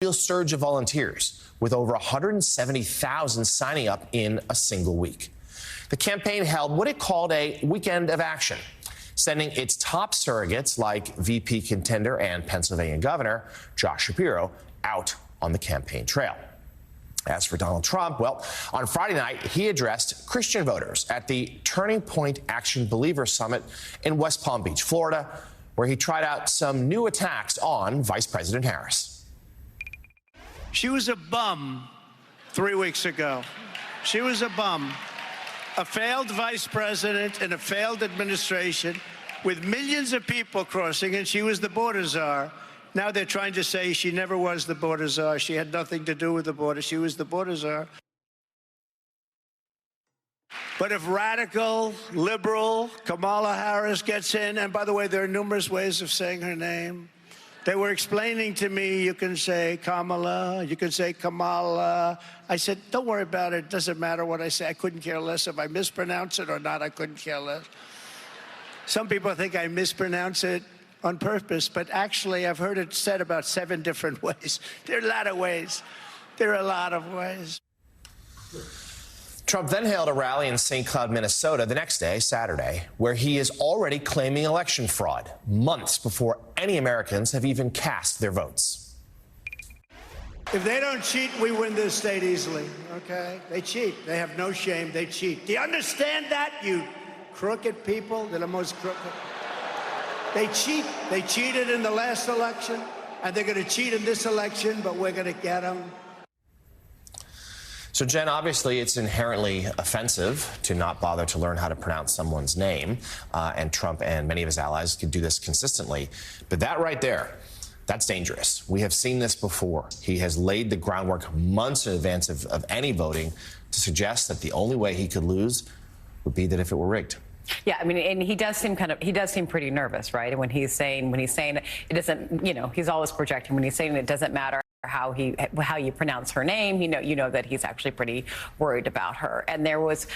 real surge of volunteers, with over 170,000 signing up in a single week. The campaign held what it called a weekend of action, sending its top surrogates like VP contender and Pennsylvania Governor Josh Shapiro out on the campaign trail. As for Donald Trump, well, on Friday night, he addressed Christian voters at the Turning Point Action Believers Summit in West Palm Beach, Florida, where he tried out some new attacks on Vice President Harris. She was a bum 3 weeks ago. She was a bum. A failed vice president in a failed administration with millions of people crossing, and she was the border czar. Now they're trying to say she never was the border czar. She had nothing to do with the border. She was the border czar. But if radical, liberal Kamala Harris gets in, and by the way, there are numerous ways of saying her name. They were explaining to me, you can say Kamala, you can say Kamala. I said, don't worry about it. It doesn't matter what I say. I couldn't care less if I mispronounce it or not. I couldn't care less. Some people think I mispronounce it on purpose, but actually I've heard it said about 7 different ways. There are a lot of ways. There are a lot of ways. Trump then held a rally in St. Cloud, Minnesota the next day, Saturday, where he is already claiming election fraud, months before any Americans have even cast their votes. If they don't cheat, we win this state easily, okay? They cheat. They have no shame. They cheat. Do you understand that, you crooked people? They're the most crooked. They cheat. They cheated in the last election, and they're going to cheat in this election, but we're going to get them. So, Jen, obviously it's inherently offensive to not bother to learn how to pronounce someone's name, and Trump and many of his allies could do this consistently. But that right there, that's dangerous. We have seen this before. He has laid the groundwork months in advance of any voting to suggest that the only way he could lose would be that if it were rigged. Yeah, I mean, and he does seem pretty nervous, right? And when he's saying it doesn't, he's always projecting. When he's saying it doesn't matter how you pronounce her name, you know that he's actually pretty worried about her. And there was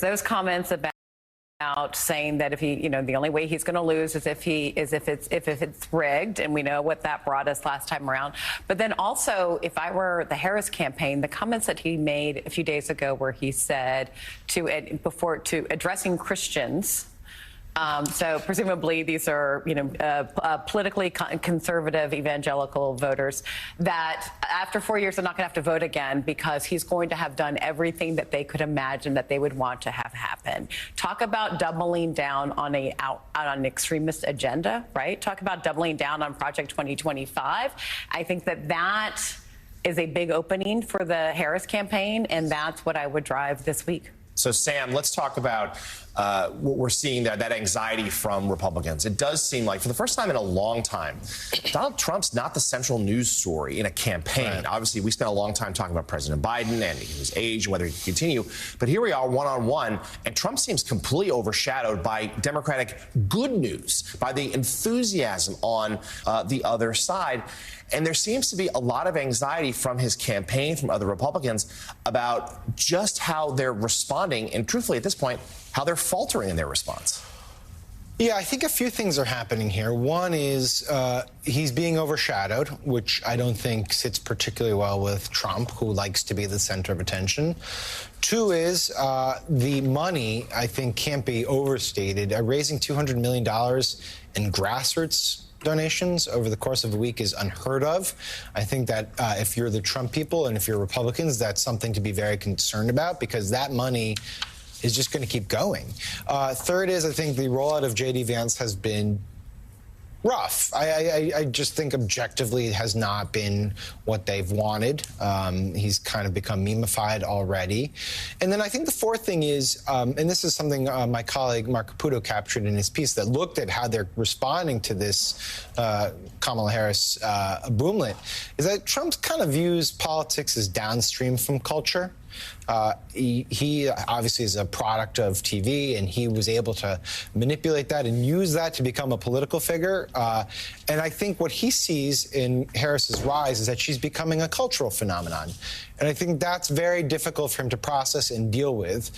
those comments about saying that if he, the only way he's going to lose is if it's rigged, and we know what that brought us last time around. But then also, if I were the Harris campaign, the comments that he made a few days ago, where he said to addressing Christians. So presumably these are, politically conservative evangelical voters that after 4 years are not going to have to vote again because he's going to have done everything that they could imagine that they would want to have happen. Talk about doubling down on an extremist agenda, right? Talk about doubling down on Project 2025. I think that is a big opening for the Harris campaign, and that's what I would drive this week. So, Sam, let's talk about what we're seeing there, that anxiety from Republicans. It does seem like, for the first time in a long time, Donald Trump's not the central news story in a campaign. Right. Obviously, we spent a long time talking about President Biden and his age and whether he can continue. But here we are one-on-one, and Trump seems completely overshadowed by Democratic good news, by the enthusiasm on the other side. And there seems to be a lot of anxiety from his campaign, from other Republicans, about just how they're responding, and truthfully, at this point, how they're faltering in their response. Yeah, I think a few things are happening here. One is he's being overshadowed, which I don't think sits particularly well with Trump, who likes to be the center of attention. Two is the money, I think, can't be overstated. Raising $200 million in grassroots donations over the course of a week is unheard of. I think that if you're the Trump people and if you're Republicans, that's something to be very concerned about, because that money is just going to keep going. Third is, I think the rollout of J.D. Vance has been rough. I just think objectively it has not been what they've wanted. He's kind of become memified already. And then I think the fourth thing is, and this is something my colleague Mark Caputo captured in his piece that looked at how they're responding to this Kamala Harris boomlet, is that Trump kind of views politics as downstream from culture. He obviously is a product of TV, and he was able to manipulate that and use that to become a political figure. And I think what he sees in Harris's rise is that she's becoming a cultural phenomenon. And I think that's very difficult for him to process and deal with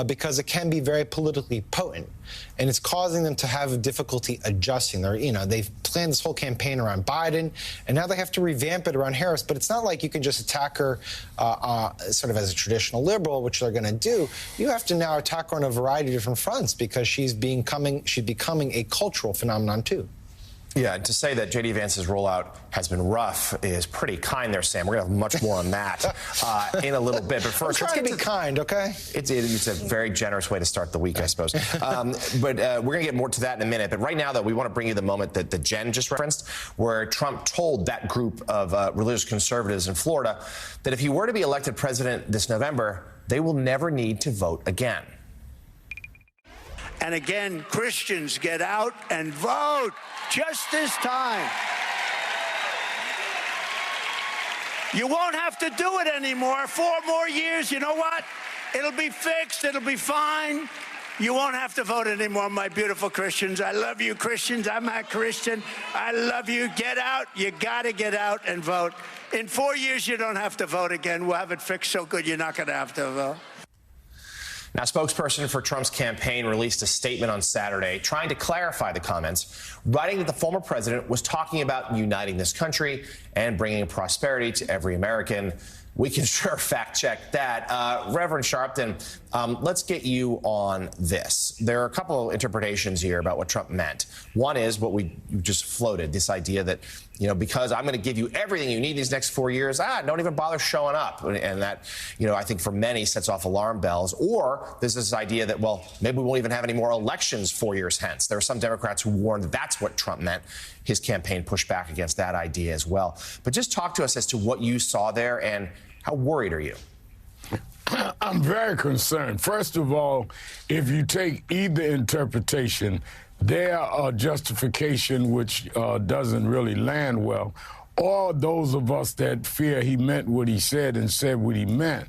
because it can be very politically potent. And it's causing them to have difficulty adjusting. They've planned this whole campaign around Biden, and now they have to revamp it around Harris. But it's not like you can just attack her sort of as a traditional liberal, which they're going to do. You have to now attack her on a variety of different fronts because she's becoming a cultural phenomenon, too. Yeah, to say that J.D. Vance's rollout has been rough is pretty kind there, Sam. We're going to have much more on that in a little bit. But first, let's get to be kind, okay? It's a very generous way to start the week, I suppose. But we're going to get more to that in a minute. But right now, though, we want to bring you the moment that Jen just referenced, where Trump told that group of religious conservatives in Florida that if he were to be elected president this November, they will never need to vote again. And again, Christians, get out and vote. Just this time. You won't have to do it anymore. 4 more years, you know what? It'll be fixed. It'll be fine. You won't have to vote anymore, my beautiful Christians. I love you, Christians. I'm a Christian. I love you. Get out. You got to get out and vote. In 4 years, you don't have to vote again. We'll have it fixed so good you're not going to have to vote. Now, a spokesperson for Trump's campaign released a statement on Saturday trying to clarify the comments, writing that the former president was talking about uniting this country and bringing prosperity to every American. We can sure fact-check that. Reverend Sharpton, let's get you on this. There are a couple of interpretations here about what Trump meant. One is what you just floated, this idea that, because I'm going to give you everything you need these next 4 years, don't even bother showing up. And that, I think for many sets off alarm bells. Or there's this idea that, well, maybe we won't even have any more elections 4 years hence. There are some Democrats who warned that that's what Trump meant. His campaign pushed back against that idea as well. But just talk to us as to what you saw there and how worried are you? I'm very concerned. First of all, if you take either interpretation, their justification, which doesn't really land well, or those of us that fear he meant what he said and said what he meant,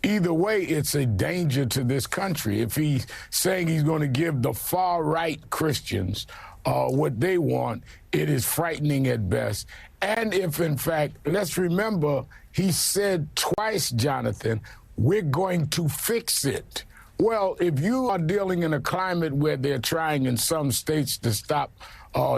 either way, it's a danger to this country. If he's saying he's going to give the far-right Christians what they want, it is frightening at best. And if, in fact, let's remember, he said twice, Jonathan, we're going to fix it. Well, if you are dealing in a climate where they're trying in some states to stop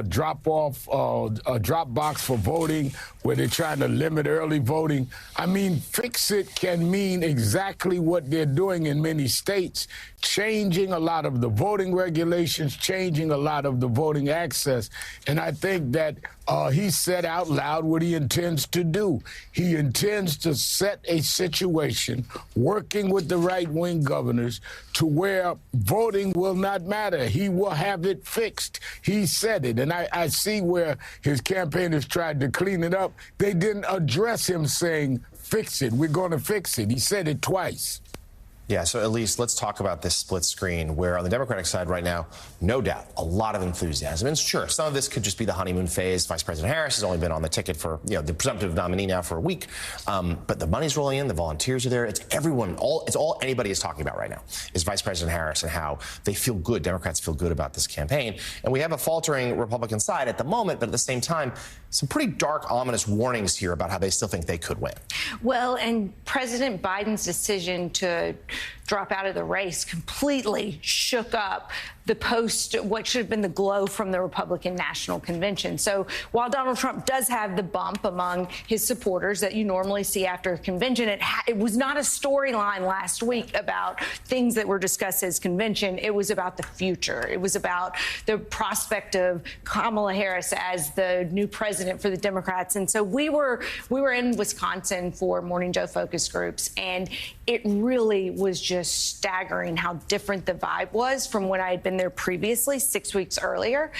drop box for voting, where they're trying to limit early voting. I mean, fix it can mean exactly what they're doing in many states, changing a lot of the voting regulations, changing a lot of the voting access. And I think that he said out loud what he intends to do. He intends to set a situation, working with the right-wing governors, to where voting will not matter. He will have it fixed. He said it. And I see where his campaign has tried to clean it up. They didn't address him saying, fix it. We're going to fix it. He said it twice. Yeah, so at least let's talk about this split screen where on the Democratic side right now, no doubt, a lot of enthusiasm. And sure, some of this could just be the honeymoon phase. Vice President Harris has only been on the ticket for, the presumptive nominee now for a week. But the money's rolling in, the volunteers are there. It's everyone, it's all anybody is talking about right now is Vice President Harris and how they feel good. Democrats feel good about this campaign. And we have a faltering Republican side at the moment, but at the same time, some pretty dark, ominous warnings here about how they still think they could win. Well, and President Biden's decision to drop out of the race completely shook up the what should have been the glow from the Republican National Convention. So while Donald Trump does have the bump among his supporters that you normally see after a convention, it was not a storyline last week about things that were discussed as convention. It was about the future. It was about the prospect of Kamala Harris as the new president for the Democrats. And so we were in Wisconsin for Morning Joe focus groups, and it really was just staggering how different the vibe was from what I had been been there previously, 6 weeks earlier.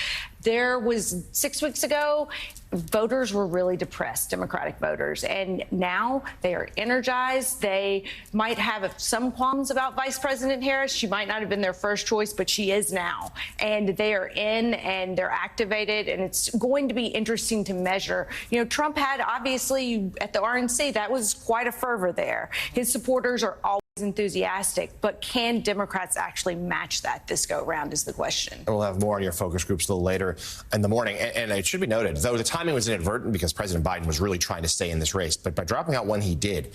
There was 6 weeks ago, voters were really depressed, Democratic voters, and now they are energized. They might have some qualms about Vice President Harris. She might not have been their first choice, but she is now. And they are in and they're activated, and it's going to be interesting to measure. You know, Trump had, obviously, at the RNC, that was quite a fervor there. His supporters are always enthusiastic, but can Democrats actually match that this go around is the question. We'll have more on your focus groups a little later in the morning. And it should be noted, though the timing was inadvertent because President Biden was really trying to stay in this race, but by dropping out when he did,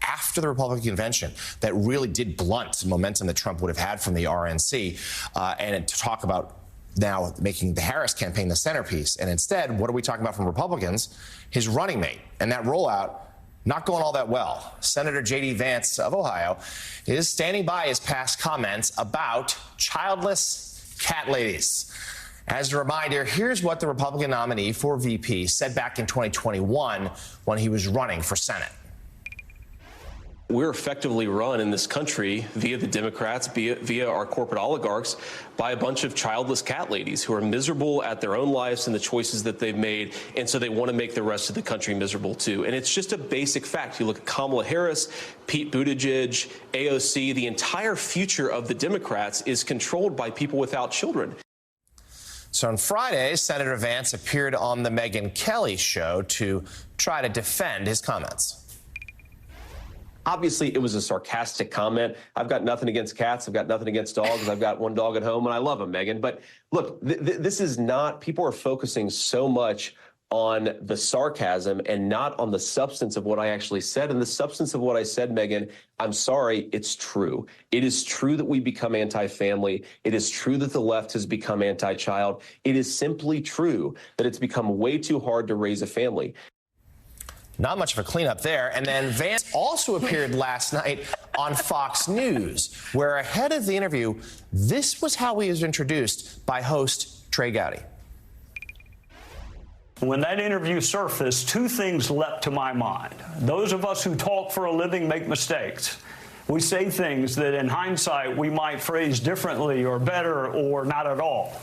after the Republican convention, that really did blunt momentum that Trump would have had from the RNC. And to talk about now making the Harris campaign the centerpiece. And instead, what are we talking about from Republicans? His running mate. And that rollout not going all that well. Senator J.D. Vance of Ohio is standing by his past comments about childless cat ladies. As a reminder, here's what the Republican nominee for VP said back in 2021 when he was running for Senate. We're effectively run in this country via the Democrats, via our corporate oligarchs, by a bunch of childless cat ladies who are miserable at their own lives and the choices that they've made, and so they want to make the rest of the country miserable too. And it's just a basic fact. You look at Kamala Harris, Pete Buttigieg, AOC, the entire future of the Democrats is controlled by people without children. So on Friday, Senator Vance appeared on the Megyn Kelly show to try to defend his comments. Obviously, it was a sarcastic comment. I've got nothing against cats. I've got nothing against dogs. I've got one dog at home, and I love him, Megyn. But look, this is not, people are focusing so much on the sarcasm and not on the substance of what I actually said. And the substance of what I said, Megyn, I'm sorry, it's true. It is true that we become anti-family. It is true that the left has become anti-child. It is simply true that it's become way too hard to raise a family. Not much of a cleanup there. And then Vance also appeared last night on Fox News, where ahead of the interview, this was how he was introduced by host Trey Gowdy. When that interview surfaced, two things leapt to my mind. Those of us who talk for a living make mistakes. We say things that in hindsight we might phrase differently or better or not at all.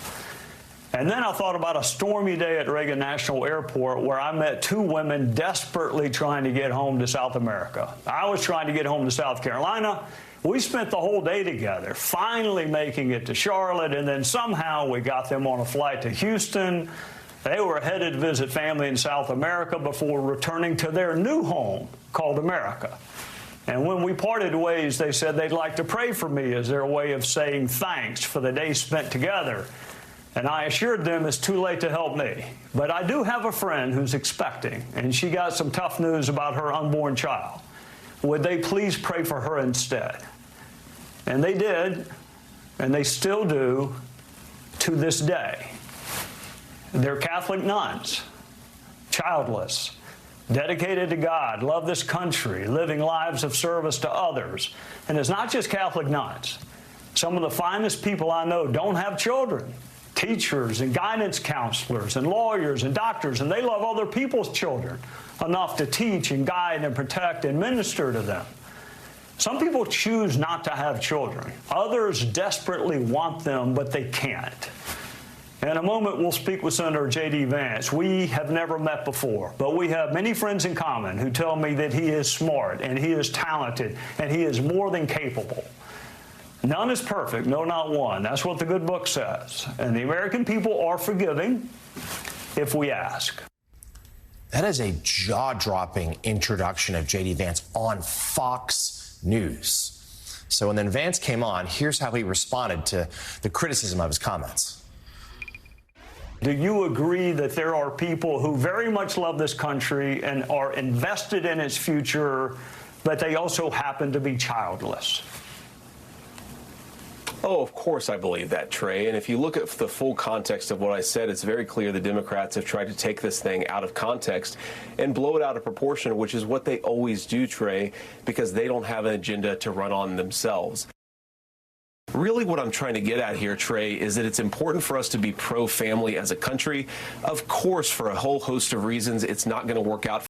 And then I thought about a stormy day at Reagan National Airport where I met two women desperately trying to get home to South America. I was trying to get home to South Carolina. We spent the whole day together, finally making it to Charlotte, and then somehow we got them on a flight to Houston. They were headed to visit family in South America before returning to their new home called America. And when we parted ways, they said they'd like to pray for me as their way of saying thanks for the day spent together. And I assured them it's too late to help me. But I do have a friend who's expecting, and she got some tough news about her unborn child. Would they please pray for her instead? And they did, and they still do to this day. They're Catholic nuns, childless, dedicated to God, love this country, living lives of service to others. And it's not just Catholic nuns. Some of the finest people I know don't have children. Teachers and guidance counselors and lawyers and doctors, and they love other people's children enough to teach and guide and protect and minister to them. Some people choose not to have children. Others desperately want them, but they can't. In a moment, we'll speak with Senator J.D. Vance. We have never met before, but we have many friends in common who tell me that he is smart and he is talented and he is more than capable. None is perfect, no, not one. That's what the good book says. And the American people are forgiving if we ask. That is a jaw-dropping introduction of J.D. Vance on Fox News. So when then Vance came on, here's how he responded to the criticism of his comments. Do you agree that there are people who very much love this country and are invested in its future, but they also happen to be childless? Oh, of course I believe that, Trey. And if you look at the full context of what I said, it's very clear the Democrats have tried to take this thing out of context and blow it out of proportion, which is what they always do, Trey, because they don't have an agenda to run on themselves. Really what I'm trying to get at here, Trey, is that it's important for us to be pro-family as a country. Of course, for a whole host of reasons, it's not going to work out